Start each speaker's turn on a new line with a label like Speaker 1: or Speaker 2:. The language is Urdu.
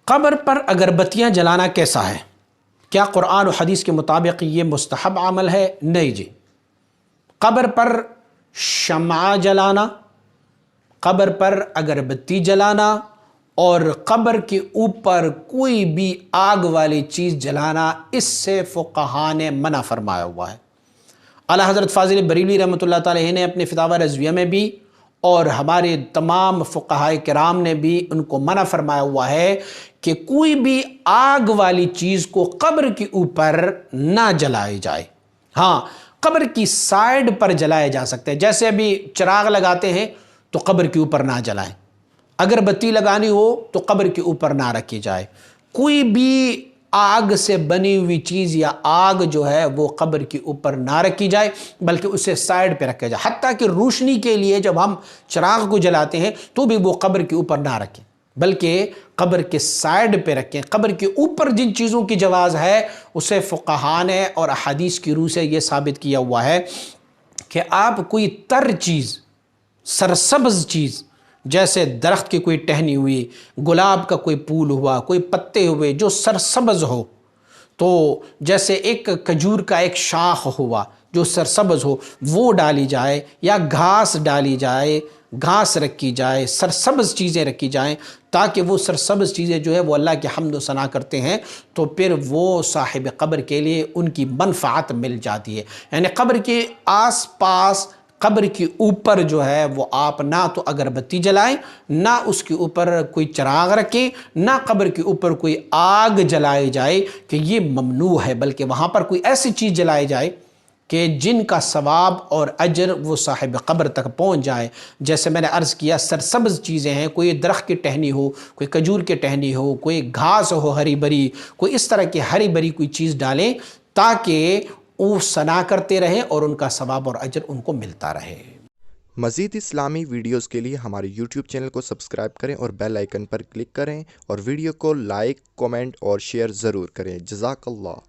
Speaker 1: قبر پر اگربتیاں جلانا کیسا ہے؟ کیا قرآن و حدیث کے مطابق یہ مستحب عمل ہے؟ نہیں جی۔ قبر پر شمع جلانا، قبر پر اگربتی جلانا اور قبر کے اوپر کوئی بھی آگ والی چیز جلانا، اس سے فقہاء نے منع فرمایا ہوا ہے۔ اعلیٰ حضرت فاضل بریلوی رحمۃ اللہ تعالیٰ نے اپنے فتاوی رضویہ میں بھی اور ہمارے تمام فقہاء کرام نے بھی ان کو منع فرمایا ہوا ہے کہ کوئی بھی آگ والی چیز کو قبر کے اوپر نہ جلائے جائے۔ ہاں، قبر کی سائیڈ پر جلائے جا سکتے ہیں، جیسے ابھی چراغ لگاتے ہیں تو قبر کے اوپر نہ جلائیں، اگر بتی لگانی ہو تو قبر کے اوپر نہ رکھی جائے، کوئی بھی آگ سے بنی ہوئی چیز یا آگ جو ہے وہ قبر کے اوپر نہ رکھی جائے بلکہ اسے سائیڈ پہ رکھا جائے۔ حتیٰ کہ روشنی کے لیے جب ہم چراغ کو جلاتے ہیں تو بھی وہ قبر کے اوپر نہ رکھیں بلکہ قبر کے سائیڈ پہ رکھیں۔ قبر کے اوپر جن چیزوں کی جواز ہے اسے فقہاء نے اور احادیث کی روح سے یہ ثابت کیا ہوا ہے کہ آپ کوئی تر چیز، سرسبز چیز، جیسے درخت کی کوئی ٹہنی ہوئی، گلاب کا کوئی پھول ہوا، کوئی پتے ہوئے جو سرسبز ہو، تو جیسے ایک کھجور کا ایک شاخ ہوا جو سرسبز ہو، وہ ڈالی جائے، یا گھاس ڈالی جائے، گھاس رکھی جائے، سرسبز چیزیں رکھی جائیں، تاکہ وہ سرسبز چیزیں جو ہے وہ اللہ کی حمد و ثنا کرتے ہیں تو پھر وہ صاحب قبر کے لیے ان کی منفعت مل جاتی ہے۔ یعنی قبر کے آس پاس، قبر کے اوپر جو ہے وہ آپ نہ تو اگربتی جلائیں، نہ اس کے اوپر کوئی چراغ رکھیں، نہ قبر کے اوپر کوئی آگ جلائی جائے کہ یہ ممنوع ہے، بلکہ وہاں پر کوئی ایسی چیز جلائی جائے کہ جن کا ثواب اور اجر وہ صاحب قبر تک پہنچ جائے۔ جیسے میں نے عرض کیا، سرسبز چیزیں ہیں، کوئی درخت کی ٹہنی ہو، کوئی کھجور کی ٹہنی ہو، کوئی گھاس ہو ہری بری، کوئی اس طرح کی ہری بری کوئی چیز ڈالیں تاکہ وہ ثنا کرتے رہیں اور ان کا ثواب اور اجر ان کو ملتا رہے۔
Speaker 2: مزید اسلامی ویڈیوز کے لیے ہمارے یوٹیوب چینل کو سبسکرائب کریں اور بیل آئیکن پر کلک کریں، اور ویڈیو کو لائک، کومنٹ اور شیئر ضرور کریں۔ جزاک اللہ۔